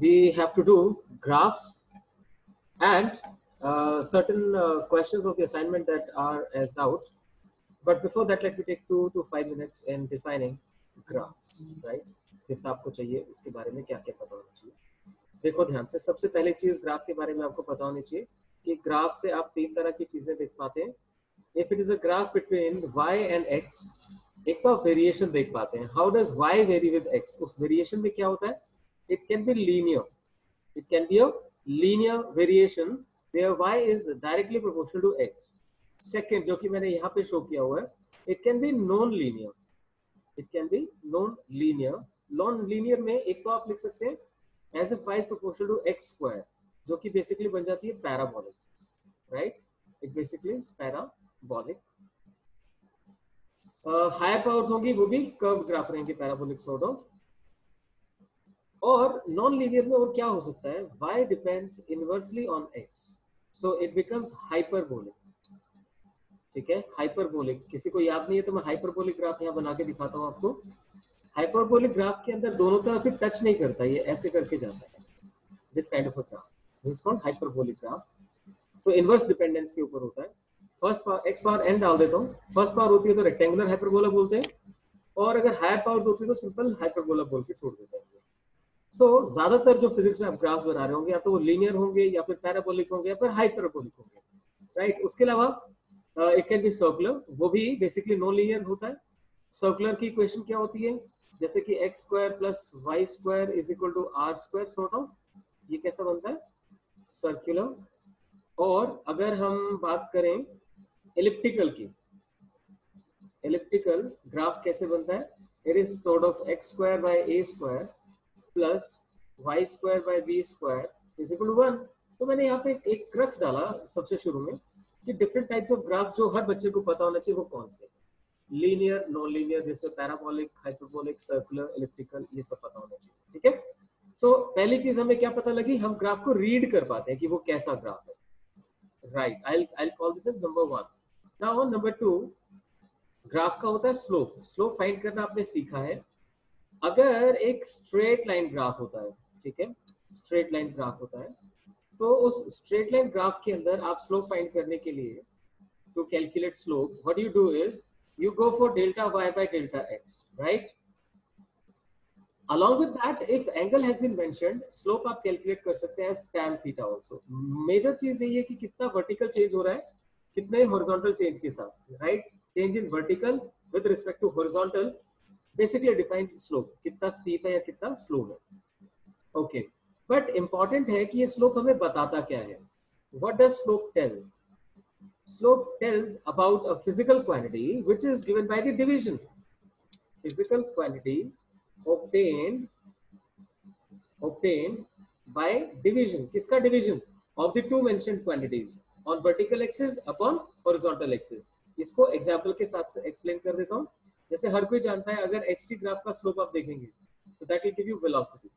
we have to do graphs and certain questions of the assignment that are as doubt. But before that, let me take 2 to 5 minutes in defining graphs, right? जितना आपको चाहिए उसके बारे में क्या क्या पता होना चाहिए. देखो ध्यान से, सबसे पहले चीज ग्राफ के बारे में आपको पता होनी चाहिए कि ग्राफ से आप 3 तरह की चीजें देख पाते हैं. If it is a graph between y and x, एक तो आप वेरिएशन देख पाते हैं. How does y very with x? उस वेरिएशन में क्या होता है? It can be linear. It can be a linear variation where y is directly proportional to x. Second, जो कि मैंने यहाँ पे शो किया हुआ है, it can be non-linear. It can be non-linear. Non-linear में एक तो आप लिख सकते हैं as if y is proportional to x square, जो कि basically बन जाती है parabolic, right? It basically is parabolic. Higher powers होंगी वो भी कर्व ग्राफ रहेंगे, पैराबोलिक सॉर्ट ऑफ. और नॉन लीनियर में और क्या हो सकता है? y depends inversely on x, so it becomes hyperbolic. ठीक है, हाइपरबोलिक. किसी को याद नहीं है तो मैं हाइपरबोलिक ग्राफ यहाँ बना के दिखाता हूँ आपको. हाइपरबोलिक ग्राफ के अंदर दोनों तरफ टच नहीं करता, ये ऐसे करके जाता है. This kind of a graph, this called hyperbolic graph. So inverse dependence के ऊपर होता है. First power x power n डाल देता हूँ. फर्स्ट पावर होती है तो रेक्टेंगुलर हाइपरबोला बोलते हैं, और अगर हायर पावर्स होती है तो सिंपल हाइपरबोला बोल के छोड़ देते हैं. सो ज्यादातर जो फिजिक्स में आप ग्राफ्स बना रहे होंगे या तो वो लीनियर होंगे या फिर पैराबोलिक होंगे या फिर हाइपरबोलिक होंगे, राइट? उसके अलावा इट कैन बी सर्कुलर, वो भी बेसिकली नॉन लीनियर होता है. सर्कुलर की इक्वेशन क्या होती है? जैसे कि x square plus y square is equal to r square sort of. ये कैसा बनता है? सर्कुलर. और अगर हम बात करें एलिप्टिकल की, एलिप्टिकल ग्राफ कैसे बनता है? It is sort of x square by a square plus y square by b square is equal to 1. तो मैंने यहाँ पे एक क्रक्स डाला सबसे शुरू में कि डिफरेंट टाइप्स ऑफ ग्राफ जो हर बच्चे को पता होना चाहिए वो कौन से? लीनियर, नॉन लीनियर, जैसे पैराबोलिक, हाइपरबोलिक, सर्कुलर, एलिप्टिकल, ये सब पता होना चाहिए. ठीक है. सो पहली चीज हमें क्या पता लगी? हम ग्राफ को रीड कर पाते हैं कि वो कैसा ग्राफ है, right? I'll call this as number 1. Now number 2, graph का होता है स्लोप. स्लोप फाइंड करना आपने सीखा है. अगर एक स्ट्रेट लाइन ग्राफ होता है, ठीक है, स्ट्रेट लाइन ग्राफ होता है, तो उस स्ट्रेट लाइन ग्राफ के अंदर आप स्लोप फाइंड करने के लिए, to calculate slope, what you do is you go for delta y by delta x, right? Along with that, if angle has been mentioned, slope आप कैलकुलेट कर सकते हैं as tan theta also. Major चीज ये है कि कितना vertical change हो रहा है, कितने हॉरिजॉन्टल चेंज के साथ, right? Change in vertical with respect to horizontal basically defines slope, कितना स्टीप है या कितना स्लो है. ओके, बट इंपॉर्टेंट है कि ये स्लोप हमें बताता क्या है. What does slope tells? Slope tells about a physical quantity which is given by the division. Physical quantity obtained by division. किसका division? Of the two mentioned quantities on vertical axis upon horizontal axis. इसको example के साथ explain कर देता हूँ. जैसे हर कोई जानता है अगर xt ग्राफ का स्लोप आप देखेंगे तो that will give you velocity.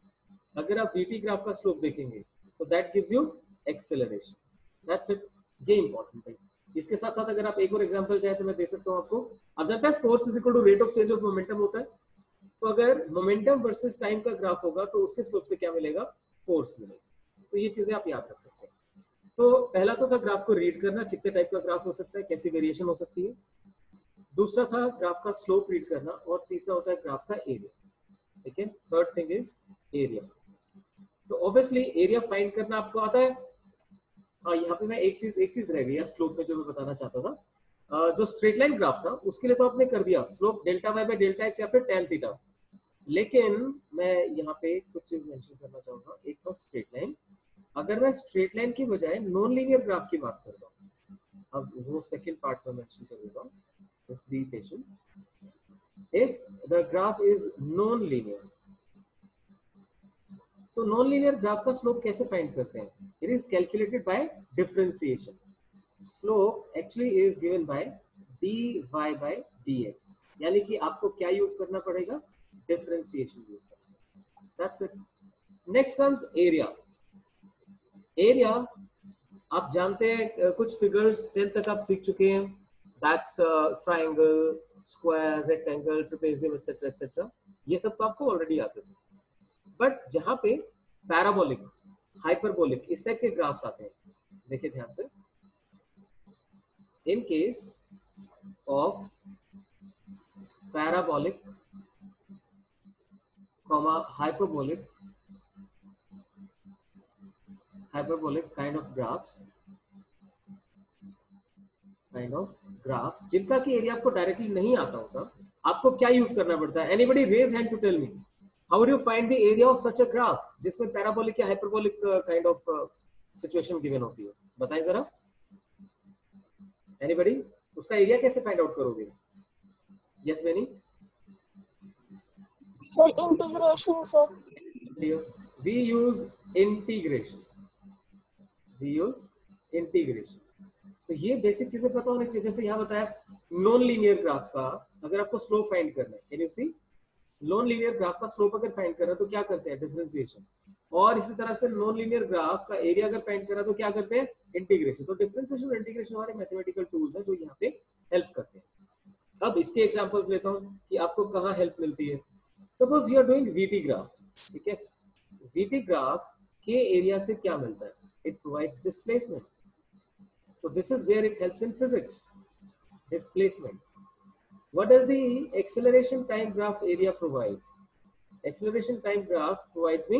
अगर आप vt ग्राफ का स्लोप देखेंगे तो that gives you acceleration. That's it. ये इंपॉर्टेंट है. इसके साथ साथ अगर आप एक और एग्जांपल चाहे तो मैं दे सकता हूं आपको. आप जानते हैं force is equal to rate of change of momentum होता है. तो अगर मोमेंटम वर्सेस टाइम का ग्राफ होगा तो उसके स्लोप से क्या मिलेगा? फोर्स मिलेगा. तो ये चीजें आप याद रख सकते हैं. तो पहला तो था ग्राफ को रीड करना, कितने टाइप का ग्राफ हो सकता है, कैसी वेरिएशन हो सकती है. दूसरा था ग्राफ का स्लोप रीड करना, और तीसरा होता है ग्राफ का एरिया. ठीक है, थर्ड थिंग इज एरिया. तो ऑब्वियसली एरिया फाइंड करना आपको आता है. हाँ, यहाँ पे मैं एक चीज रह गई है स्लोप में जो मैं बताना चाहता था. जो स्ट्रेट लाइन ग्राफ था उसके लिए तो आपने कर दिया slope delta y by delta x या फिर tan थीटा. लेकिन मैं यहाँ पे कुछ चीज मेंशन करना चाहूंगा. एक तो स्ट्रेट लाइन, अगर मैं स्ट्रेट लाइन की बजाय नॉन लीनियर ग्राफ की बात करता हूँ, अब वो सेकंड पार्ट में मेंशन कर देता हूँ. Just be patient. If the graph is non linear, तो नॉन लीनियर ग्राफ का स्लोप कैसे फाइंड करते हैं? It is calculated by differentiation. Slope actually is given by dy by dx, यानी कि आपको क्या यूज करना पड़ेगा? डिफरेंशिएशन यूज करना. That's it. Next comes area. Area आप जानते हैं, कुछ फिगर्स 10 तक आप सीख चुके हैं. That's triangle, square, rectangle, trapezium etcetera etcetera. ये सब तो आपको ऑलरेडी आते थे. बट जहां पे पैराबोलिक, हाइपरबोलिक, इस टाइप के ग्राफ्स आते हैं। देखिए ध्यान से, in case of parabolic comma hyperbolic kind of graphs जिनका की एरिया आपको डायरेक्टली नहीं आता होता, आपको क्या यूज करना पड़ता है? Anybody raise hand to tell me how do you find the area of such a graph जिसमें पैराबोलिक या hyperbolic kind of situation given होती है? बताएं जरा, एनीबडी, उसका एरिया कैसे फाइंड आउट करोगे? Yes Veni? Sir, integration, sir. We use integration. तो ये बेसिक चीजें पता होनी चाहिए। जैसे यहाँ बताया नॉन लीनियर ग्राफ का अगर आपको स्लोप फाइंड करना है, can you see, non linear graph का स्लोप अगर फाइंड करना है तो क्या करते हैं? डिफरेंशिएशन। और इसी तरह से नॉन लीनियर ग्राफ का एरिया अगर फाइंड करना है तो क्या करते हैं? इंटीग्रेशन। तो डिफरेंशिएशन और इंटीग्रेशन हमारे मैथमेटिकल टूल्स हैं जो यहाँ पे हेल्प करते हैं। अब इसके एग्जांपल्स लेता हूँ कि आपको कहाँ हेल्प मिलती है। Suppose you are doing VT graph, ठीक है, वीटी ग्राफ के एरिया से क्या मिलता है? It provides displacement. So this is where it helps in physics, displacement. What does the acceleration time graph area provide? Acceleration time graph provides me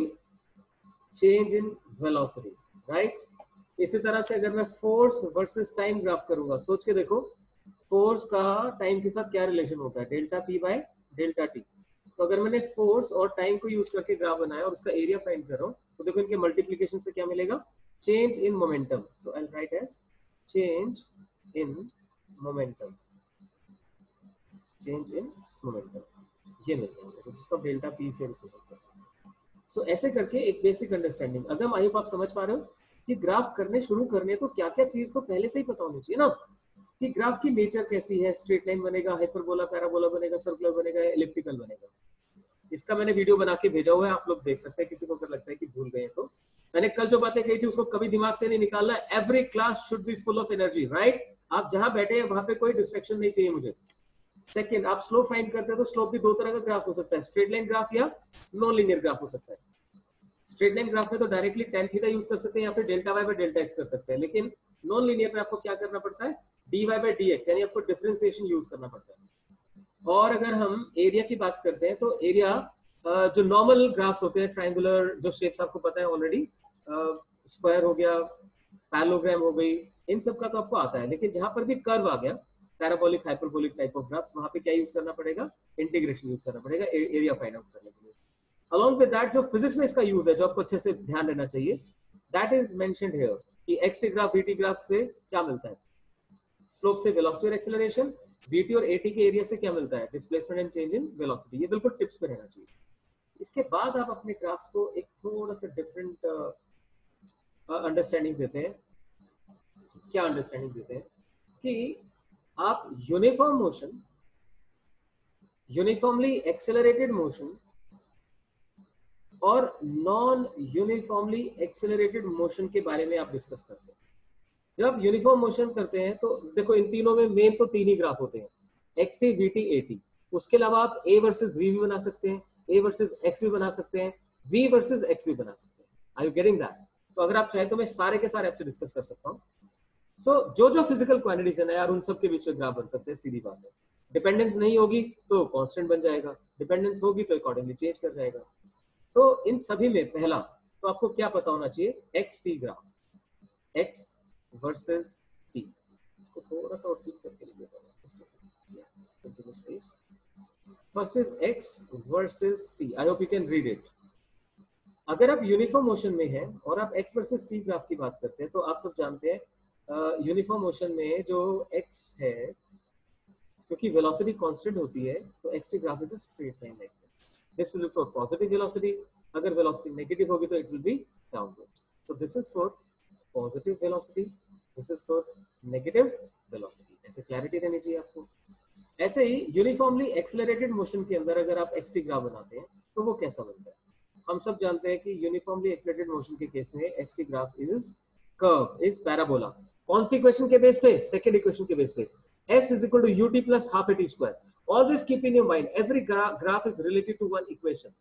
change in velocity, right? इसी तरह से अगर मैं फोर्स वर्सेस टाइम ग्राफ करूंगा, सोच के देखो force का टाइम के साथ क्या रिलेशन होता है? Delta P by delta T. तो अगर मैंने फोर्स और टाइम को यूज करके ग्राफ बनाया और उसका एरिया फाइंड कर रहा हूँ तो देखो इनके मल्टीप्लीकेशन से क्या मिलेगा? Change in momentum. So I will write as change in momentum, change in momentum, ये मिलता है जिसको डेल्टा पी से रिप्रेजेंट कर सकते हैं। सो ऐसे करके एक बेसिक अंडरस्टैंडिंग, अगर आई होप आप समझ पा रहे हो कि ग्राफ करने शुरू करने तो क्या क्या चीज तो पहले से ही पता होनी चाहिए ना, कि ग्राफ की नेचर कैसी है, स्ट्रेट लाइन बनेगा, हाइपरबोला, पैराबोला बनेगा, सर्कुलर बनेगा, एलिप्टिकल बनेगा। इसका मैंने वीडियो बना के भेजा हुआ है, आप लोग देख सकते हैं। किसी को अगर लगता है कि भूल गए तो मैंने कल जो बातें कही थी उसको कभी दिमाग से नहीं निकालना। Every class should be full of energy, right? आप जहां बैठे हैं वहां पे कोई डिस्ट्रैक्शन नहीं चाहिए मुझे। सेकंड, आप स्लोप फाइंड करते हैं तो स्लोप भी दो तरह का ग्राफ हो सकता है, स्ट्रेट लाइन ग्राफ या नॉन लीनियर ग्राफ हो सकता है। स्ट्रेट लाइन ग्राफ में तो डायरेक्टली tan थीटा यूज कर सकते हैं या फिर delta y by delta x कर सकते हैं, लेकिन नॉन लीनियर में आपको क्या करना पड़ता है? dy बाय dx, यानी आपको डिफरेंशिएशन यूज करना पड़ता है। और अगर हम एरिया की बात करते हैं तो एरिया जो नॉर्मल ग्राफ्स होते हैं, ट्रायंगुलर जो शेप्स आपको पता है ऑलरेडी, स्क्वायर हो गया, पैरेललोग्राम हो गई, इन सब का तो आपको आता है। लेकिन जहां पर भी कर्व आ गया, parabolic, hyperbolic type of graphs, वहां पे क्या यूज करना पड़ेगा? इंटीग्रेशन यूज करना पड़ेगा एरिया फाइंड आउट करने के लिए। अलॉन्ग विद दैट जो फिजिक्स में इसका यूज है, जो आपको अच्छे से ध्यान देना चाहिए, दैट इज मेंशन्ड हियर कि x T graph VT graph से क्या मिलता है? स्लोप से वेलोसिटी और एक्सेलरेशन, वीटी और एटी के एरिया से क्या मिलता है? Displacement and change in velocity. ये बिल्कुल टिप्स पे रहना चाहिए। इसके बाद आप अपने ग्राफ्स को एक थोड़ा सा डिफरेंट अंडरस्टैंडिंग देते हैं। क्या अंडरस्टैंडिंग देते हैं? कि आप uniform motion, uniformly accelerated motion और नॉन यूनिफॉर्मली एक्सेलरेटेड मोशन के बारे में आप डिस्कस करते हैं। जब यूनिफॉर्म मोशन करते हैं तो देखो इन तीनों में मेन तो तीन ही ग्राफ होते हैं, x T, we T, A T. उसके अलावा आप ए वर्सेस वी भी बना सकते हैं, ए वर्सेस एक्स भी बना सकते हैं, वी वर्सेस एक्स भी बना सकते हैं। Are you getting that? तो अगर आप चाहे तो मैं सारे के सारे आपसे डिस्कस कर सकता हूँ। सो जो फिजिकल क्वांटिटीज है ना यार, उन सब के बीच में ग्राफ बन सकते हैं, सीधी बात है। डिपेंडेंस नहीं होगी तो कांस्टेंट बन जाएगा, डिपेंडेंस होगी तो अकॉर्डिंगली चेंज कर जाएगा। तो इन सभी में पहला तो आपको क्या पता होना चाहिए? X T graph, x versus T. इसको थोड़ा सा और ठीक करके लिख देता हूं। First is x versus T. I hope you can read it. अगर आप यूनिफॉर्म मोशन में हैं और आप एक्स वर्सेस टी ग्राफ की बात करते हैं तो आप सब जानते हैं यूनिफॉर्म मोशन में जो एक्स है, क्योंकि वेलोसिटी कांस्टेंट होती है तो x T graph is a straight line like this. This is for positive velocity, अगर वेलोसिटी नेगेटिव होगी तो it will be downward. So this is for positive velocity, this is for negative velocity. ऐसे clarity रहनी चाहिए आपको। ऐसे ही uniformly accelerated motion के अंदर अगर आप एक्स टी ग्राफ बनाते हैं तो वो कैसा बनता है? हम सब जानते हैं कि यूनिफॉर्मली एक्सेलरेटेड मोशन के केस में x T graph is curve, is parabola. कौन सी इक्वेशन के बेस पे? सेकंड इक्वेशन के बेस पे, s is equal to ut plus half at square. Always keep in your mind every graph is related to one equation.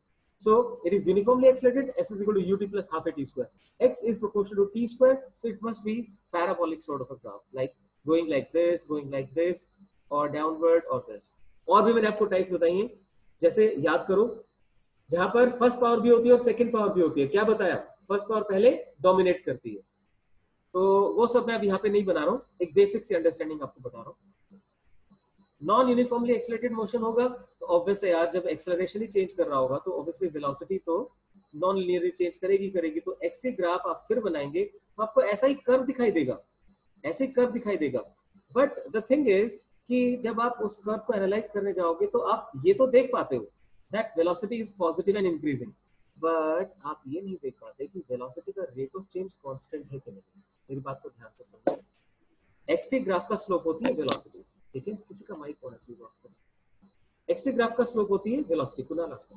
So it is uniformly accelerated. S is equal to ut plus half a t square. X is proportional to t square, so it must be parabolic sort of a graph, like going like this, or downward, or this. और भी मैंने आपको type बताई हैं, जैसे याद करो, जहां पर फर्स्ट पावर भी होती है और सेकंड पावर भी होती है, क्या बताया, फर्स्ट पावर पहले डोमिनेट करती है, तो वो सब मैं अब यहाँ पे नहीं बना रहा हूँ, एक बेसिक सी अंडरस्टैंडिंग आपको बता रहा हूँ. नॉन यूनिफॉर्मली एक्सेलरेटेड मोशन होगा तो ऑब्वियस है यार, जब एक्सेलरेशन ही चेंज कर रहा होगा तो ऑब्वियसली वेलोसिटी तो नॉन लीनियरली चेंज करेगी. तो एक्सटी ग्राफ आप फिर बनाएंगे तो आपको ऐसा ही कर्व दिखाई देगा, ऐसे ही कर्व दिखाई देगा. बट द थिंग इज कि जब आप उस कर्व को एनालाइज करने जाओगे तो आप ये तो देख पाते हो that velocity is positive and increasing, but आप ये नहीं देख पाते कि वेलोसिटी का रेट ऑफ चेंज कांस्टेंट है कि नहीं. मेरी बात को ध्यान से सुनो. एक्सटी ग्राफ का स्लोप होती है वेलोसिटी, ठीक है, किसी का माइक ऑन है, एक्सटी ग्राफ का स्लोप होती है वेलोसिटी. कुनाल आपको,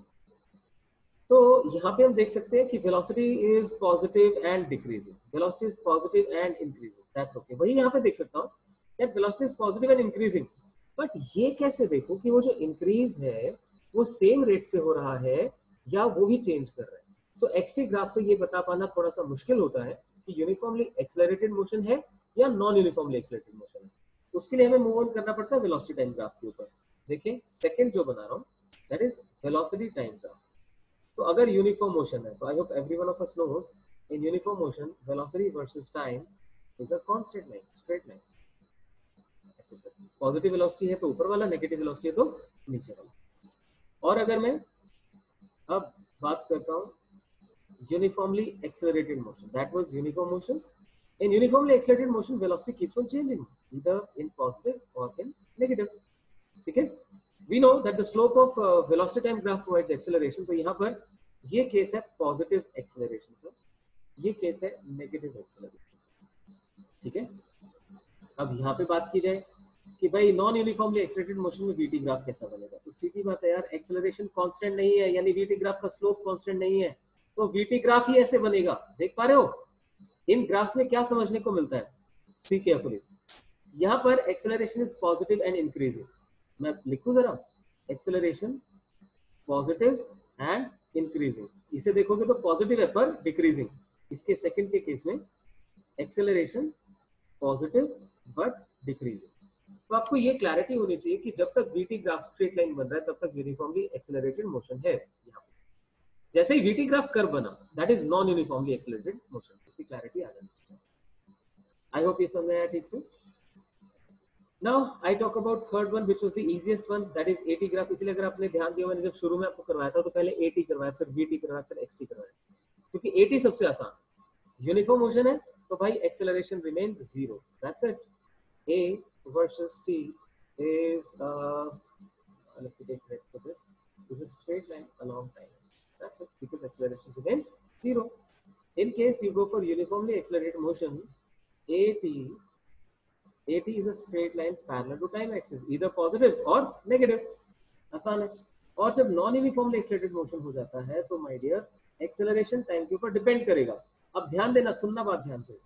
तो यहाँ पे हम देख सकते हैं कि velocity is positive and decreasing, velocity is positive and increasing, that's okay. वही यहाँ पे देख सकता हूँ that velocity is positive and increasing, but ये कैसे देखो कि वो जो इंक्रीज है वो सेम रेट से हो रहा है या वो भी चेंज कर रहा है. सो एक्सटी ग्राफ से ये बता पाना थोड़ा सा मुश्किल होता है कि यूनिफॉर्मली एक्सेलरेटेड मोशन है या नॉन यूनिफॉर्मली एक्सेलरेटेड मोशन है. उसके लिए हमें मूव ऑन करना पड़ता है वेलोसिटी टाइम ग्राफ के ऊपर. देखिए सेकंड जो बना रहा हूँ that is velocity time graph. तो अगर यूनिफॉर्म मोशन है तो I hope everyone of us knows in uniform motion velocity versus time is a constant line, straight line. ऐसे पॉजिटिव वेलोसिटी है तो ऊपर वाला, नेगेटिव वेलोसिटी है तो नीचे वाला. और अगर मैं अब बात करता हूँ uniformly accelerated motion, that was uniform motion. In uniformly accelerated motion velocity keeps on changing either in positive or in negative. ठीक है, we know that the slope of velocity time graph provides acceleration. तो यहाँ पर ये case है positive acceleration का, ये case है negative acceleration. ठीक है, अब यहाँ पे बात की जाए कि भाई नॉन यूनिफॉर्मली एक्सेलरेटेड मोशन में वीटी ग्राफ कैसा बनेगा, तो सीधी बात है यार, एक्सेलरेशन कांस्टेंट नहीं है, यानी वीटी ग्राफ का स्लोप कांस्टेंट नहीं है, तो वीटी ग्राफ ही ऐसे बनेगा. देख पा रहे हो इन ग्राफ्स में क्या समझने को मिलता है, सी केयरफुली. यहाँ पर acceleration is positive and increasing, मैं लिखूं जरा, एक्सेलरेशन पॉजिटिव एंड इंक्रीजिंग. इसे देखोगे तो पॉजिटिव है पर डिक्रीजिंग. इसके सेकंड के केस में एक्सेलरेशन पॉजिटिव बट डिक्रीजिंग. तो आपको ये क्लैरिटी होनी चाहिए कि जब तक वीटी ग्राफ स्ट्रेट लाइन बन रहा है तब तक यूनिफॉर्मली एक्सेलरेटेड मोशन है. यहाँ पे जैसे ही वीटी ग्राफ कर्व बना that is non uniformly accelerated motion. उसकी क्लैरिटी आ जानी चाहिए. आई होप ये समझ आया ठीक से. Now I talk about third one which was the easiest one, that is eighty graph. इसलिए अगर आपने ध्यान दिया, मैंने जब शुरू में आपको करवाया था तो पहले एटी करवाया, फिर वीटी करवाया, फिर एक्सटी करवाया, क्योंकि एटी सबसे आसान. यूनिफॉर्म मोशन है तो भाई acceleration remains zero, that's it. A versus t is let me take credit for this, is a straight line along time. That's it, because acceleration remains zero. In case you go for uniformly accelerated motion, at is a straight line parallel to time axis, either positive or negative. आसान है. और जब non uniformly accelerated motion हो जाता है तो my dear acceleration time के ऊपर डिपेंड करेगा. अब ध्यान देना, सुनना बात ध्यान से.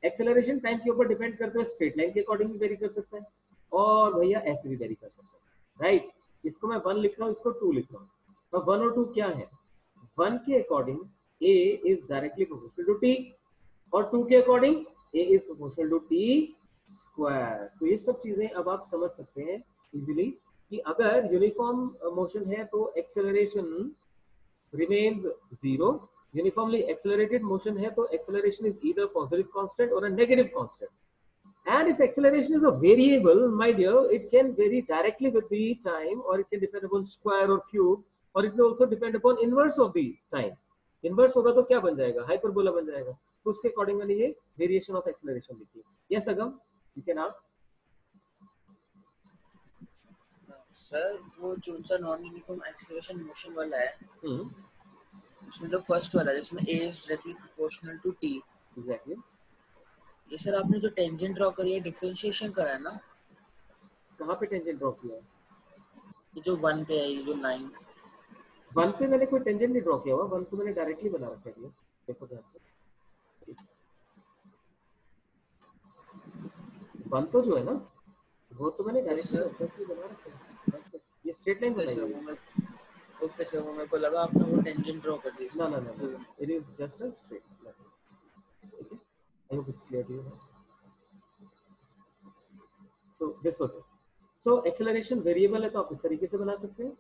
एक्सेलरेशन टाइम के ऊपर डिपेंड करते हुए स्ट्रेट लाइन के अकॉर्डिंग भी वेरी कर सकते हैं और भैया ऐसे भी वेरी कर सकते हैं, राइट. इसको मैं 1 लिख रहा हूँ, इसको 2 लिख रहा हूँ. अब 1 और 2 क्या है, 1 के according a is directly proportional to t और 2 के according a is proportional to t square. तो ये सब चीजें अब आप समझ सकते हैं इजीली कि अगर यूनिफॉर्म मोशन है तो acceleration remains zero. Uniformly accelerated motion है तो acceleration is either positive constant or a negative constant. And if acceleration is a variable, my dear, it can vary directly with the time, or it can depend upon square or cube, or it may also depend upon inverse of the time. Inverse होगा तो क्या बन जाएगा, hyperbola बन जाएगा. तो उसके according मैंने ये variation of acceleration लिखी है. Yes, Agam, you can ask. Sir वो जो सा नॉन यूनिफॉर्म एक्सेलरेशन मोशन वाला है, उसमें जो फर्स्ट वाला है जिसमें a is directly proportional to t. Exactly. ये सर आपने जो टेंजेंट ड्रॉ करी है, डिफरेंशिएशन करा है ना? कहाँ पे टेंजेंट ड्रॉ किया है? ये जो 1 पे है, ये जो लाइन 1 पे मैंने कोई टेंजेंट नहीं ड्रॉ किया हुआ. 1 तो मैंने डायरेक्टली बना रखा है. देखो ध्यान से, 1 तो जो है ना वो तो मैंने डायरेक्टली बना रखा है. ये स्ट्रेट लाइन बनाई है. ओके सर, वो मेरे को लगा आपने वो टेंजेंट ड्रॉ कर दी। No, no, no, no. It is just a straight line. Okay. I hope it's clear to you. So this was it. So acceleration variable है तो आप इस तरीके से बना सकते हैं.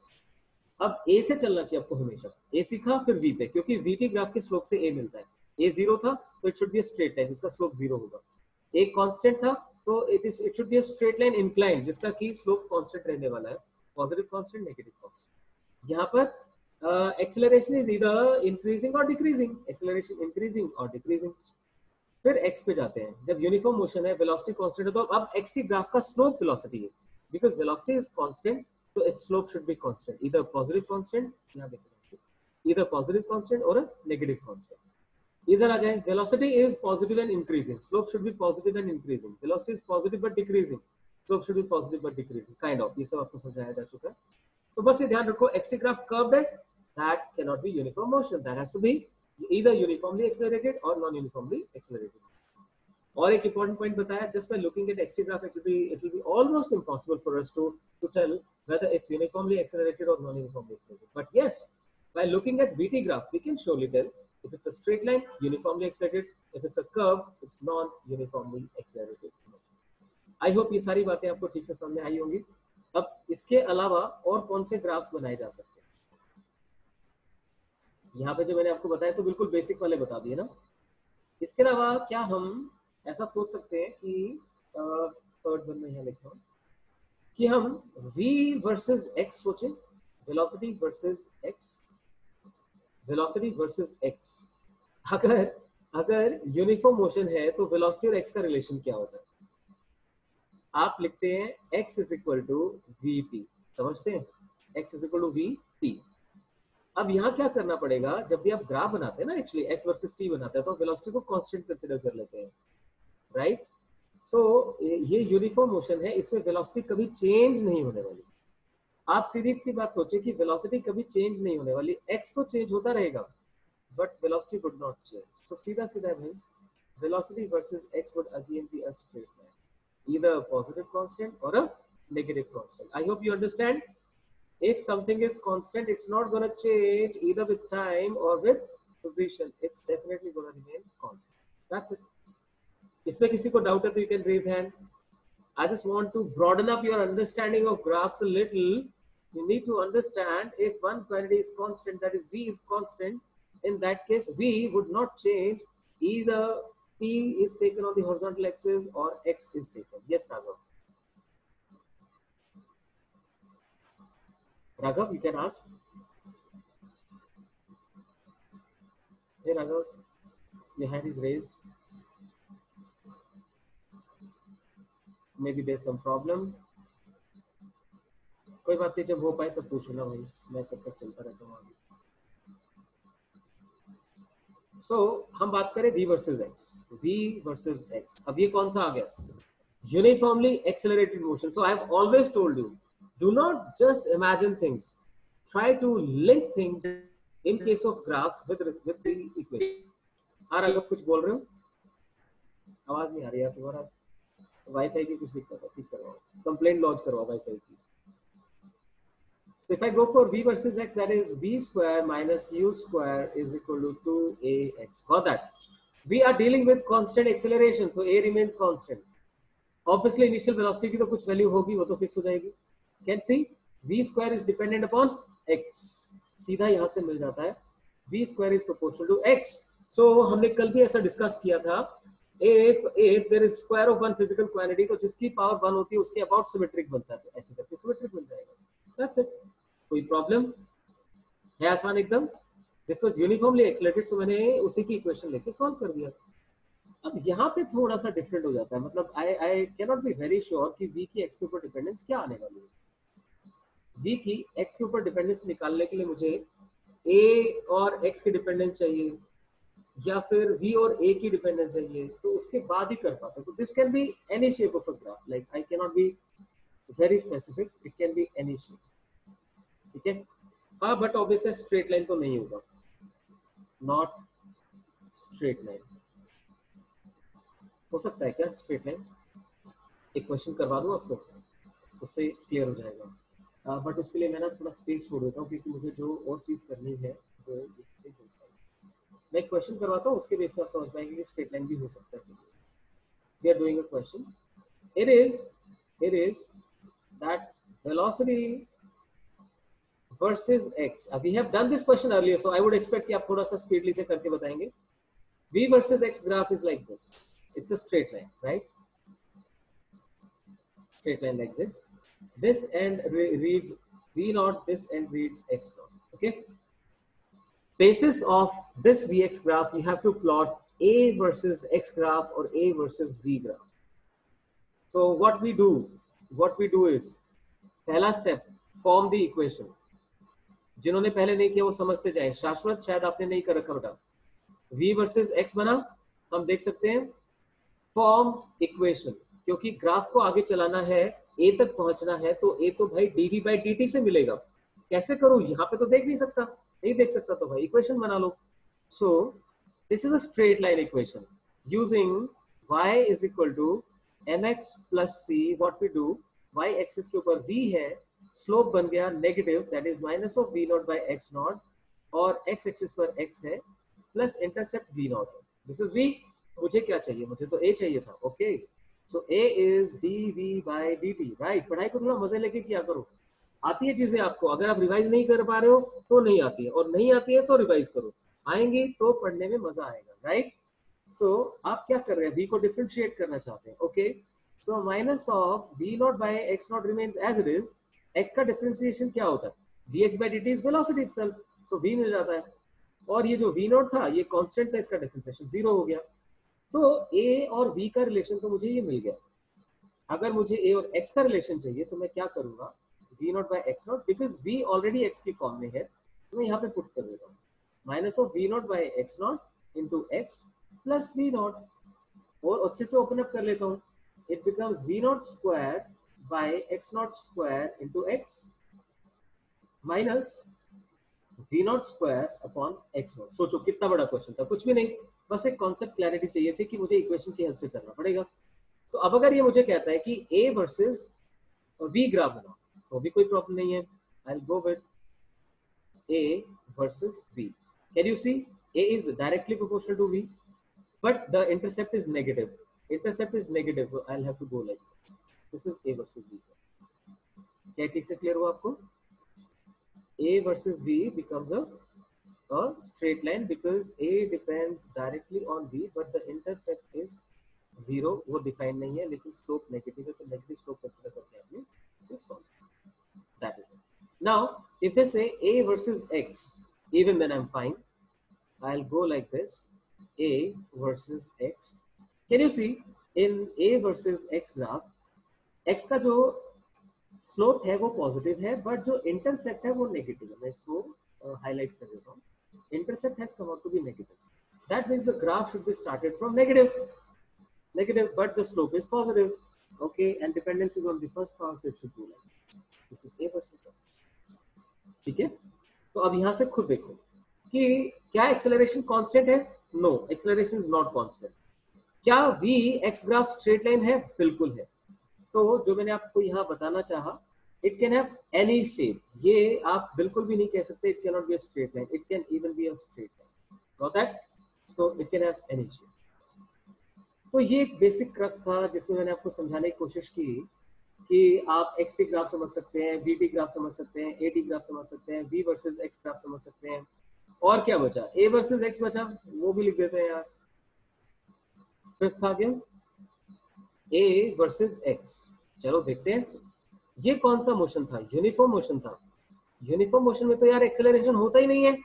अब A से चलना चाहिए आपको हमेशा. A सीखा फिर V पे, क्योंकि V के ग्राफ के स्लोप से A मिलता है. A 0 था तो it should be a straight line जिसका स्लोप 0 होगा. A कांस्टेंट था तो it should be a straight line inclined जिसका की स्लोप कांस्टेंट रहने वाला है. Positive constant, negative constant. यहाँ पर acceleration is either increasing or decreasing. Acceleration increasing or decreasing. फिर x पे जाते हैं. जब यूनिफॉर्म मोशन है, वेलोसिटी कांस्टेंट है, तो अब xt ग्राफ का स्लोप वेलोसिटी है. Because velocity is constant, so its slope should be constant, either positive constant, यहाँ देखो, either positive constant or a negative constant. इधर आ जाए, velocity is positive and increasing, slope should be positive and increasing. Velocity is positive but decreasing, slope should be positive but decreasing, kind of. ये सब आपको समझाया जा चुका है. तो बस ये ध्यान रखो, xt ग्राफ curved है, that cannot be uniform motion, that has to be either uniformly accelerated or non-uniformly accelerated. और एक important point बताया, just by looking at xt graph it will be almost impossible for us to tell whether it's uniformly accelerated or non-uniformly accelerated. But yes, by looking at vt graph we can surely tell if it's a straight line, uniformly accelerated, if it's a curve, it's non-uniformly accelerated. I hope ये सारी बातें आपको ठीक से समझ में आई होंगी. अब इसके अलावा और कौन से ग्राफ्स बनाए जा सकते हैं? यहाँ पे जो मैंने आपको बताया तो बिल्कुल बेसिक वाले बता दिए ना. इसके अलावा क्या हम ऐसा सोच सकते हैं कि थर्ड वन में यहाँ लिखा हूँ कि हम v वर्सेस x सोचें, velocity versus x, velocity versus x. अगर यूनिफॉर्म मोशन है तो वेलोसिटी और x का रिलेशन क्या होता है? आप लिखते हैं x is equal to vt, समझते हैं? x is equal to vt. अब यहाँ क्या करना पड़ेगा, जब भी आप ग्राफ बनाते हैं ना, एक्चुअली x वर्सेस t बनाते हैं तो वेलोसिटी को कांस्टेंट कंसीडर कर लेते हैं, राइट? तो ये यूनिफॉर्म मोशन है, इसमें वेलोसिटी कभी चेंज नहीं होने वाली. आप सीधी की बात सोचिए कि वेलोसिटी कभी चेंज नहीं होने वाली, x तो चेंज होता रहेगा but velocity would not change. तो सीधा सीधा भाई, velocity versus x would again be a straight line, either a positive constant or a negative constant. I hope you understand. If something is constant, it's not going to change either with time or with position. It's definitely going to remain constant. That's it. इसमें किसी को doubt है तो you can raise hand. I just want to broaden up your understanding of graphs a little. You need to understand if one quantity is constant, that is v is constant. In that case, v would not change either t is taken on the horizontal axis or x is taken. Yes, Raghav. Raghav, you can ask. Hey, Raghav, your hand is raised. Maybe there's some problem. कोई बात नहीं, जब हो पाए तब पूछ लेना भाई, मैं तब तक चलता रहता हूँ आगे. So, हम बात करें v versus x. v versus x. अब ये कौन सा आ गया? Uniformly accelerated motion. So I have always told you, do not just imagine things. Try to link things in case of graphs with the equation. हाँ राघव, कुछ बोल रहे हो? आवाज नहीं आ रही है तुम्हारा. वाईफाई की कुछ दिक्कत है, ठीक करवाओ. कंप्लेंट लॉन्च करवाओ वाईफाई की. So if I go for v versus x, that is v square minus u square is equal to 2ax. Got that? We are dealing with constant acceleration, so a remains constant. Obviously initial velocity की तो कुछ value होगी, वो तो fix हो जाएगी. Can see v square is dependent upon x. सीधा यहाँ से मिल जाता है v square is proportional to x. So हमने कल भी ऐसा डिस्कस किया था, if there is square of one physical quantity, तो जिसकी पावर 1 होती है उसके अबाउट सिमेट्रिक बनता है, तो ऐसे करके सिमेट्रिक बन जाएगा. That's it. कोई प्रॉब्लम है? आसान एकदम. This was uniformly accelerated, so मैंने उसी की इक्वेशन लेके सॉल्व कर दिया. अब यहाँ पे थोड़ा सा डिफरेंट हो जाता है, मतलब I cannot be very sure कि v की x के ऊपर डिपेंडेंस क्या आने वाली है. v की x के ऊपर डिपेंडेंस निकालने के लिए मुझे a और x की डिपेंडेंस चाहिए या फिर v और a की डिपेंडेंस चाहिए, तो उसके बाद ही कर पाते. तो this can be any shape of a graph, like I can not be very specific, it can be any shape. ठीक है? हाँ, बट ऑब्वियसली स्ट्रेट लाइन तो नहीं होगा, नॉट स्ट्रेट लाइन. हो सकता है क्या स्ट्रेट लाइन? एक क्वेश्चन करवा दूं आपको, उससे क्लियर हो जाएगा. बट उसके लिए मैं ना थोड़ा स्पेस छोड़ देता हूँ क्योंकि मुझे जो और चीज करनी है वो मैं क्वेश्चन करवाता हूँ, उसके बेस पर आप समझ पाएंगे कि स्ट्रेट लाइन भी हो सकता है। We are doing a question, it is that velocity versus x. We have done this question earlier, so I would expect कि आप थोड़ा सा स्पीडली से करके बताएंगे. v versus x graph is like this. It's a straight line, right? Straight line like this. This end reads v naught, this end reads x naught. Okay. Basis of this vx graph, you have to plot a versus x graph or a versus v graph. So what we do is, पहला step, form the equation. जिन्होंने पहले नहीं किया वो समझते जाएं. शाश्वत शायद आपने नहीं कर रखा बेटा. v वर्सेस x बना, हम देख सकते हैं फॉर्म इक्वेशन, क्योंकि ग्राफ को आगे चलाना है, a तक पहुंचना है, तो a तो भाई dv by dt से मिलेगा. कैसे करूं, यहाँ पे तो देख नहीं सकता, नहीं देख सकता तो भाई इक्वेशन बना लो. So this is a straight line equation using y is equal to mx plus c. What we do, y axis के ऊपर v है, स्लोप बन गया negative, that is minus of v not by x not, और x axis पर x है, plus intercept v not है. This is v. मुझे क्या चाहिए, मुझे तो a चाहिए था. Okay, so a is dv by dt, right. पढ़ाई को थोड़ा मजे लेके किया करो, आती है चीजें आपको. अगर आप रिवाइज नहीं कर पा रहे हो तो नहीं आती है, और नहीं आती है तो रिवाइज करो, आएंगी तो पढ़ने में मजा आएगा, राइट. सो आप क्या कर रहे हैं, v को डिफरेंशिएट करना चाहते हैं. Okay, so minus of v not by x naught remains as it is. x का डिफरेंशिएशन क्या होता है, dx by dt is velocity itself, so v मिल जाता है. और ये जो v नॉट था ये कांस्टेंट था, इसका डिफरेंशिएशन 0 हो गया. तो a और v का रिलेशन तो मुझे ये मिल गया. अगर मुझे a और x का रिलेशन चाहिए तो मैं क्या करूंगा, v not by x naught, because v already x की फॉर्म में है, तो मैं यहाँ पे पुट कर देता हूँ minus of v not by x naught into x plus v naught, और अच्छे से ओपन अप कर लेता हूँ. It becomes v naught square by x naught square into x minus v naught square upon x naught. सोचो कितना बड़ा question था, कुछ भी नहीं, बस एक कॉन्सेप्ट क्लैरिटी चाहिए थी कि मुझे इक्वेशन की हेल्प से करना पड़ेगा. तो अब अगर ये मुझे कहता है कि a वर्सेस v ग्राफ बनाओ, तो भी कोई प्रॉब्लम नहीं है. I will go with a versus v. Can you see, a is directly proportional to v, but the intercept is negative. Intercept is negative, so I'll have to go like this. This is a versus v. क्या ठीक से clear हुआ आपको? a versus v becomes a straight line because a depends directly on v, but the intercept is 0. वो define नहीं है, लेकिन slope negative है, तो नेगेटिव स्लोप कंसीडर करके आपने इसे solve. That is it. Now, if they say a versus x, even then I'm fine. I'll go like this, a versus x. Can you see, in a versus x graph, x का जो slope है वो positive है, but जो intercept है वो negative है. मैं इसको हाईलाइट कर देता हूँ. Intercept has come out to be negative. That means the graph should be started from negative, but the slope is positive. Okay, and dependence is on the first power, so it should be like this. This is a versus x. ठीक है, तो अब यहाँ से खुद देखो कि क्या एक्सेलरेशन कांस्टेंट है. No, acceleration is not constant. क्या v x graph straight line है? बिल्कुल है. तो जो मैंने आपको यहाँ बताना चाहा, it can have any shape. ये आप बिल्कुल भी नहीं कह सकते it can not be a straight line, it can even be a straight line. Got that? So it can have any shape. तो ये एक बेसिक क्रक्स था जिसमें मैंने आपको समझाने की कोशिश की कि आप एक्स टी ग्राफ समझ सकते हैं, बी टी ग्राफ समझ सकते हैं, ए टी ग्राफ समझ सकते हैं, बी वर्सेस एक्स ग्राफ समझ सकते हैं. और क्या बचा? ए वर्सेस एक्स बचा, वो भी लिख देते हैं यार. फिफ्थ आ गया ए वर्सेस एक्स. चलो देखते हैं ये कौन सा मोशन था. यूनिफॉर्म मोशन था. यूनिफॉर्म मोशन में तो यार एक्सेलरेशन होता ही नहीं है.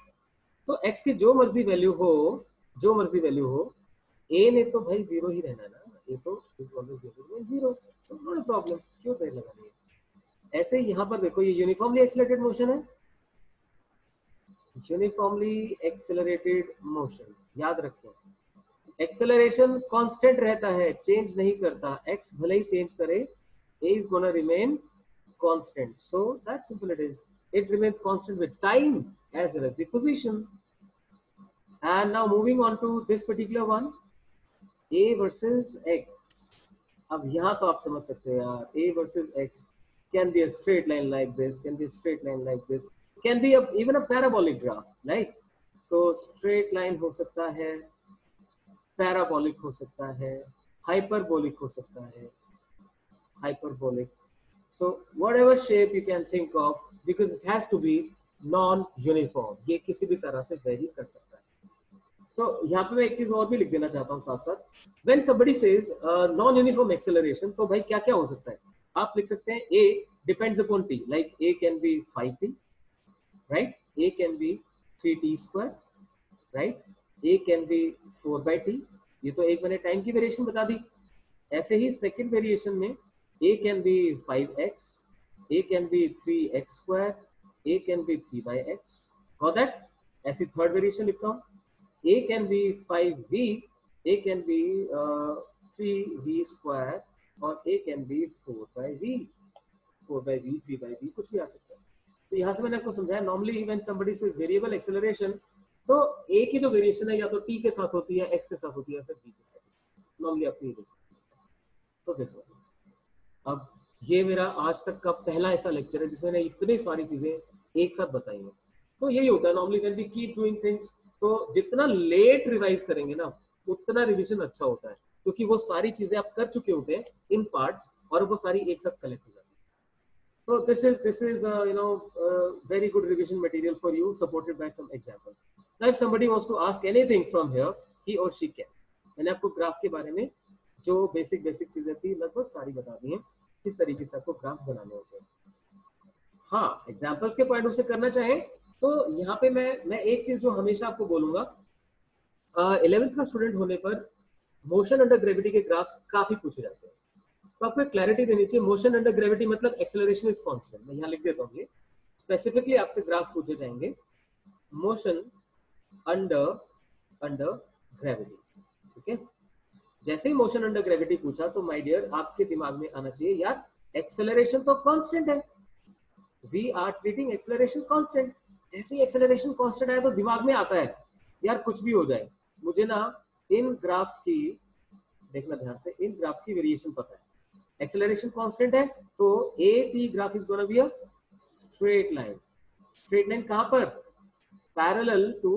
तो एक्स की जो मर्जी वैल्यू हो, ए ने तो भाई जीरो ही रहना ना. ए तो is always going zero, so no problem. क्यों देर लगानी है? ऐसे ही यहाँ पर देखो, ये यूनिफॉर्मली एक्सेलरेटेड मोशन है. यूनिफॉर्मली एक्सेलरेटेड मोशन, याद रखें, एक्सेलरेशन कांस्टेंट रहता है, चेंज नहीं करता. एक्स भले ही चेंज करे, A is gonna remain constant. So that simple it is. It remains constant with time as well as the position. And now moving on to this particular one, a versus x. अब यहाँ तो आप समझ सकते हो यार, a versus x. can be a straight line like this, can be a straight line like this, can be even a parabolic graph, right? So straight line हो सकता है, parabolic हो सकता है, hyperbolic हो सकता है, hyperbolic. So whatever shape you can think of, because it has to be non-uniform, ये किसी भी तरह से vary कर सकता है. So यहाँ पे मैं एक चीज और भी लिख देना चाहता हूँ साथ साथ. When somebody says non-uniform acceleration, तो भाई क्या क्या हो सकता है? आप लिख सकते हैं A depends upon t, like A can be 5t, right? A can be 3t square, right? A can be 4 by t. ये तो एक मैंने टाइम की वेरिएशन बता दी. ऐसे ही सेकंड वेरिएशन में A can be 5x, A can be 3x square, A can be 3 by x. Got that? ऐसी third variation लिखता हूँ. A can be 5v, A can be 3v square, और A can be 4 by v, 4 by v, 3 by v, कुछ भी आ सकता है. तो यहाँ से मैंने आपको समझाया, normally when somebody says variable acceleration, तो A की जो वेरिएशन है या तो t के साथ होती है, x के साथ होती है, फिर v के साथ. नॉर्मली आपको ये देखो. तो देखो, अब ये मेरा आज तक का पहला ऐसा लेक्चर है जिसमें मैंने इतनी सारी चीजें एक साथ बताई हैं. तो यही होता है normally when we keep doing things. तो जितना लेट रिवाइज करेंगे ना, उतना रिवीजन अच्छा होता है, क्योंकि वो सारी चीजें आप कर चुके होते हैं इन पार्ट्स, और वो सारी एक साथ कलेक्ट हो जाती है. तो this is very good revision material for you, supported by some example. Now if somebody wants to ask anything from here, he or she can. मैंने आपको ग्राफ के बारे में जो बेसिक चीजें थी लगभग सारी बता दी हैं, किस तरीके से आपको ग्राफ्स बनाने होते हैं. हाँ, एग्जाम्पल्स के पॉइंट ऑफ से करना चाहें तो यहाँ पे मैं एक चीज जो हमेशा आपको बोलूंगा, 11th का स्टूडेंट होने पर मोशन अंडर ग्रेविटी के ग्राफ्स काफी पूछे जाते हैं. तो आपको क्लैरिटी देनी चाहिए. मोशन अंडर ग्रेविटी मतलब एक्सेलरेशन इज कांस्टेंट. मैं यहाँ लिख देता हूँ, ये स्पेसिफिकली आपसे ग्राफ पूछे जाएंगे, मोशन अंडर ग्रेविटी. ठीक है, जैसे ही मोशन अंडर ग्रेविटी पूछा तो माय डियर आपके दिमाग में आना चाहिए, यार एक्सेलरेशन तो कांस्टेंट है, we are treating acceleration constant. जैसे ही एक्सेलरेशन कांस्टेंट आया तो दिमाग में आता है, यार कुछ भी हो जाए, मुझे ना इन ग्राफ्स की, देखना ध्यान से, इन ग्राफ्स की वेरिएशन पता है. एक्सेलरेशन कांस्टेंट है तो a t graph is gonna be a straight line. Straight line कहां पर? Parallel to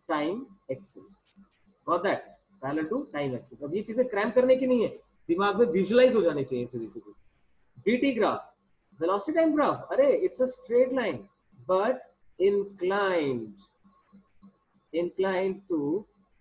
time axis. Got that? Parallel to time axis. अब ये चीजें क्रैम करने की नहीं है, दिमाग में विजुअलाइज हो जानी चाहिए सीधी सीधी. VT graph, velocity time graph, अरे it's a straight line but inclined to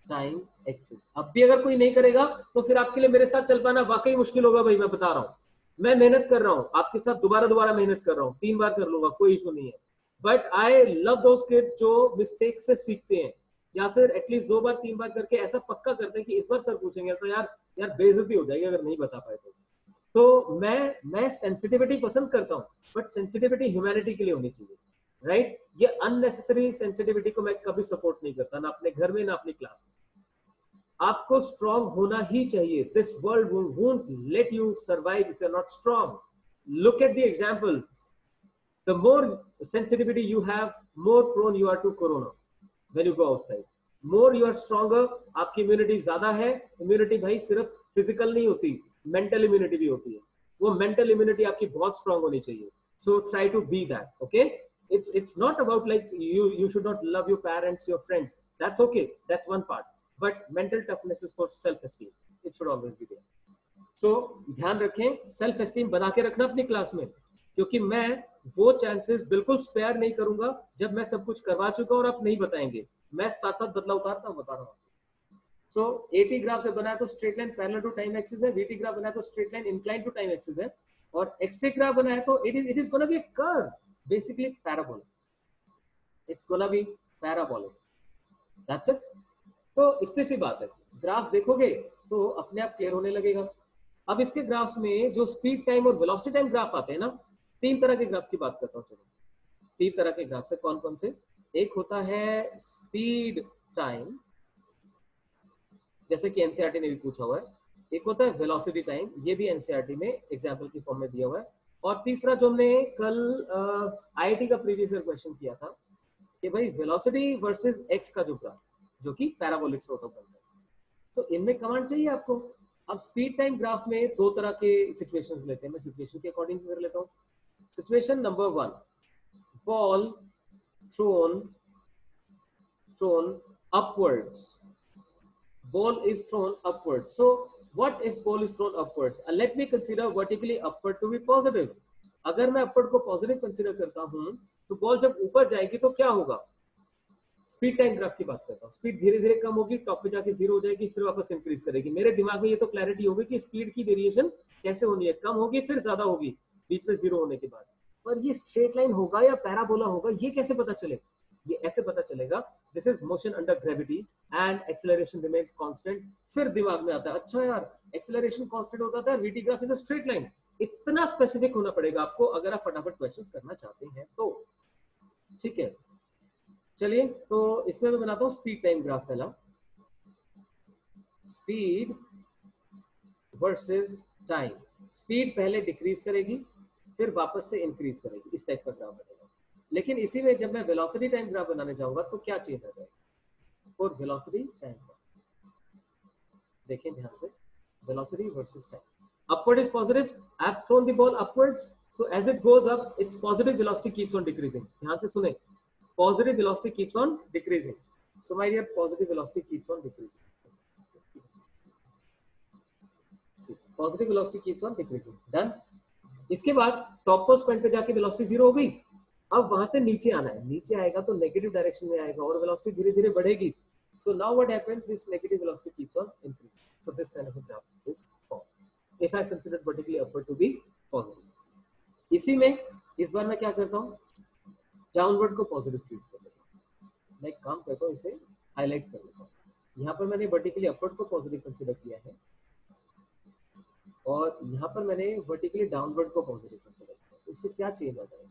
time axis. अब भी अगर कोई नहीं करेगा तो फिर आपके लिए मेरे साथ चल पाना वाकई मुश्किल होगा भाई. मैं बता रहा हूँ, मैं मेहनत कर रहा हूँ आपके साथ, दोबारा मेहनत कर रहा हूँ, 3 बार कर लूंगा, कोई इशू नहीं है. But I love those kids जो मिस्टेक से सीखते हैं, या फिर एटलीस्ट 2 बार 3 बार करके ऐसा पक्का करते हैं कि इस बार सर पूछेंगे तो यार बेइज्जती हो जाएगी अगर नहीं बता पाए तो मैं सेंसिटिविटी पसंद करता हूं, बट सेंसिटिविटी ह्यूमैनिटी के लिए होनी चाहिए, राइट? ये अननेसेसरी सेंसिटिविटी को मैं कभी सपोर्ट नहीं करता, ना अपने घर में ना अपनी क्लास में. आपको स्ट्रांग होना ही चाहिए. This world won't let you survive if you are not strong. Look at the example. The more sensitivity you have, more prone you are to corona when you go outside. More you are stronger, आपकी immunity ज्यादा है. Immunity भाई सिर्फ physical नहीं होती, mental immunity भी होती है. वो मेंटल इम्यूनिटी आपकी बहुत स्ट्रांग होनी चाहिए. So try to be that. Okay, it's not about like you should not love your parents, your friends. That's okay, that's one part, but mental toughness is for self esteem. It should always be there. So ध्यान रखें, self esteem बना के रखना अपनी class में, क्योंकि मैं वो चांसेस बिल्कुल स्पेयर नहीं करूंगा जब मैं सब कुछ करवा चुका और आप नहीं बताएंगे. मैं साथ साथ बदला उतारता हूँ, बता रहा हूँ. सो एटी ग्राफ जब बनाया तो straight line parallel to time axis है, वीटी ग्राफ बनाया तो straight line incline to time axis है, और एक्सटी ग्राफ बनाया तो it is gonna be a curve, basically parabolic. It's gonna be parabolic. That's it. तो इतनी सी बात है. ग्राफ्स देखोगे तो अपने आप क्लियर होने लगेगा. अब इसके ग्राफ्स में जो स्पीड टाइम और वेलोसिटी टाइम ग्राफ आते हैं ना, 3 तरह के ग्राफ्स की बात करता हूँ. चलो 3 तरह के ग्राफ्स है. कौन कौन से? एक होता है स्पीड टाइम, जैसे कि एनसीईआरटी ने भी पूछा हुआ है. एक होता है वेलोसिटी टाइम, ये भी एनसीईआरटी में एग्जांपल की फॉर्म में दिया हुआ है. और तीसरा जो हमने कल आईआईटी का प्रीवियस ईयर क्वेश्चन किया था कि भाई वेलोसिटी वर्सेस एक्स का जो ग्राफ, जो कि पैराबोलिक से होता है, तो इनमें कमांड चाहिए आपको. अब स्पीड टाइम ग्राफ में 2 तरह के सिचुएशंस लेते हैं. मैं सिचुएशन के अकॉर्डिंग कर लेता हूँ. Situation number 1, ball thrown upwards. Ball is thrown upwards. So what if ball is thrown upwards? Let me consider vertically upward to be positive. अगर मैं upward को positive consider करता हूं तो बॉल जब ऊपर जाएगी तो क्या होगा? स्पीड टाइम ग्राफ की बात करता हूँ. स्पीड धीरे धीरे कम होगी, टॉप पे जाके 0 हो जाएगी, फिर वापस इंक्रीज करेगी. मेरे दिमाग में ये तो क्लैरिटी होगी कि स्पीड की वेरिएशन कैसे होनी है, कम होगी फिर ज्यादा होगी बीच में 0 होने के बाद. पर ये स्ट्रेट लाइन होगा या पैराबोला होगा, ये कैसे पता चलेगा? ये ऐसे पता चलेगा, this is motion under gravity and acceleration remains constant. फिर दिमाग में आता है अच्छा यार एक्सेलरेशन कांस्टेंट होता था, VT graph is a straight line. इतना स्पेसिफिक होना पड़ेगा आपको अगर आप फटाफट क्वेश्चंस करना चाहते हैं तो. ठीक है, चलिए तो इसमें मैं बनाता हूं स्पीड टाइम ग्राफ. पहला स्पीड वर्सेस टाइम. स्पीड पहले डिक्रीज करेगी फिर वापस से इंक्रीज करेगी, इस टाइप का ग्राफ बनेगा. लेकिन इसी में जब मैं वेलोसिटी टाइम ग्राफ बनाने जाऊंगा तो क्या चेंज आ जाएगा? और वेलोसिटी टाइम ग्राफ देखें ध्यान से, velocity versus time. upward is positive, I have thrown the ball upwards, so as it goes up its positive velocity keeps on decreasing. ध्यान से सुने, positive velocity keeps on decreasing. So my dear, positive velocity keeps on decreasing. See, positive velocity keeps on decreasing. Done. इसके बाद top most point पे जाके velocity 0 हो गई. अब वहां से नीचे आना है, नीचे आएगा तो नेगेटिव डायरेक्शन में आएगा और वेलोसिटी धीरे धीरे बढ़ेगी. So now what happens? This negative velocity keeps on increasing. So this kind of a graph is formed. If I consider vertically upward to be positive. इसी में इस बार मैं क्या करता हूँ, डाउनवर्ड को पॉजिटिव ट्रीट कर लेता हूँ. मैं एक काम करता हूँ, इसे हाईलाइट कर लेता हूँ. यहाँ पर मैंने वर्टिकली अपवर्ड को पॉजिटिव कंसिडर किया है और यहाँ पर मैंने वर्टिकली डाउनवर्ड को पॉजिटिव कंसिडर किया. उससे क्या चेंज आ जाएगा?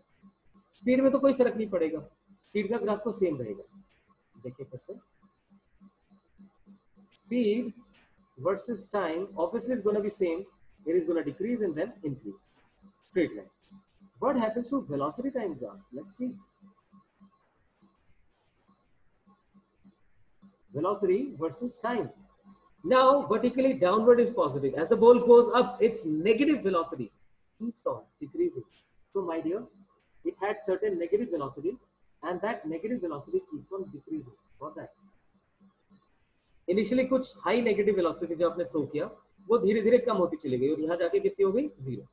स्पीड में तो कोई फर्क नहीं पड़ेगा, स्पीड का ग्राफ तो सेम रहेगा. देखिए फिर से, speed versus time obviously is going to be same. It is going to decrease and then increase, straight line. What happens to velocity time graph? Let's see. Velocity versus time. Now vertically downward is positive. As the ball goes up, its negative velocity keeps on decreasing. So my dear, it had certain negative velocity and that negative velocity keeps on decreasing. Got that? Initially कुछ high negative velocity जो आपने throw किया वो धीरे धीरे कम होती चली गई और यहाँ जाके कितनी हो गई? 0.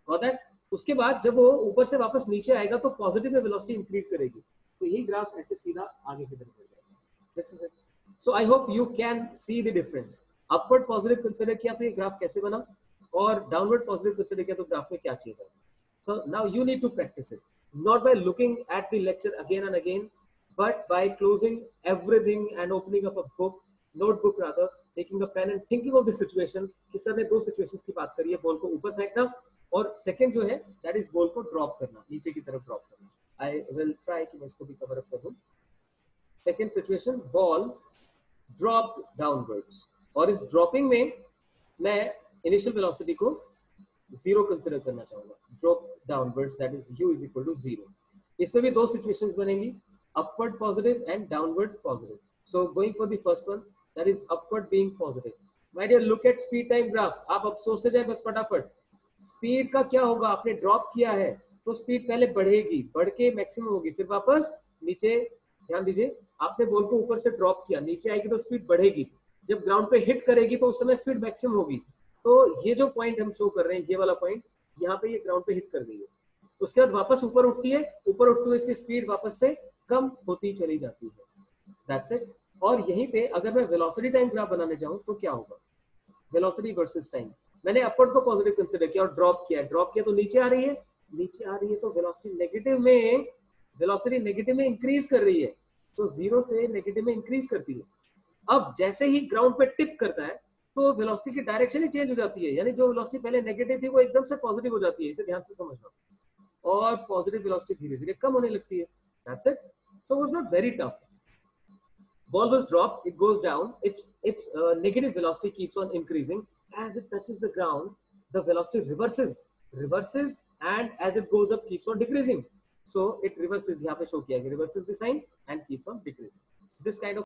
Got that? उसके बाद जब वो ऊपर से वापस नीचे आएगा तो पॉजिटिव में वेलोसिटी इंक्रीज करेगी, तो यही ग्राफ ऐसे सीधा आगे की तरफ बढ़ जाएगा. This is it. So I hope you can see the difference. Upward positive consider किया तो ये ग्राफ कैसे बना और डाउनवर्ड पॉजिटिव कंसीडर किया तो ग्राफ में क्या चेंज आया. So now you need to practice it, not by looking at the lecture again and again, but by closing everything and opening up a book, notebook rather, taking a pen and thinking of the situation. कि sir ने 2 situations की बात करी है, ball को ऊपर फेंकना और सेकंड जो है दैट इज बॉल को ड्रॉप करना, नीचे की तरफ ड्रॉप करना. आई विल ट्राई कि मैं इसको भी कवर अप कर दूं. Second situation, ball drop downwards और इस ड्रॉपिंग में मैं इनिशियल वेलोसिटी को 0 कंसीडर करना चाहूंगा. Drop downwards that is u is equal to 0. इसमें भी 2 सिचुएशंस बनेंगी, upward positive and downward positive. So going for the first one, that is upward being positive. My dear, look at speed time graph. आप अब सोचते जाए बस फटाफट. Speed का क्या होगा? आपने ड्रॉप किया है तो स्पीड पहले बढ़ेगी, बढ़ के मैक्सिमम होगी, फिर वापस नीचे. ध्यान दीजिए, आपने बॉल को ऊपर से ड्रॉप किया, नीचे आएगी तो स्पीड बढ़ेगी, जब ग्राउंड पे हिट करेगी तो उस समय स्पीड मैक्सिमम होगी. तो ये जो पॉइंट हम शो कर रहे हैं, ये वाला पॉइंट, यहाँ पे ये ग्राउंड पे हिट कर गई है, उसके बाद वापस ऊपर उठती है, ऊपर उठते हुए इसकी स्पीड वापस से कम होती चली जाती है. That's it. और यहीं पे अगर मैं वेलोसिटी टाइम ग्राफ बनाने जाऊं तो क्या होगा? Velocity versus time. मैंने अपवर्ड को पॉजिटिव कंसीडर किया और ड्रॉप किया तो नीचे आ रही है तो वेलोसिटी नेगेटिव में इंक्रीज कर रही है, तो 0 से नेगेटिव में इंक्रीज करती है. अब जैसे ही ग्राउंड पे टिप करता है तो वेलोसिटी की डायरेक्शन ही चेंज हो जाती है, यानी जो वेलोसिटी पहले नेगेटिव थी वो एकदम से पॉजिटिव हो जाती है. इसे ध्यान से समझना. और पॉजिटिव वेलोसिटी धीरे धीरे कम होने लगती है. That's it. So it was not very tough. Ball was dropped, it goes down, its negative velocity keeps on increasing. As it touches the ground, the velocity reverses and as it goes up keeps on decreasing. So it reverses, यहाँ पे show किया गया, reverses the sign and keeps on decreasing. So this kind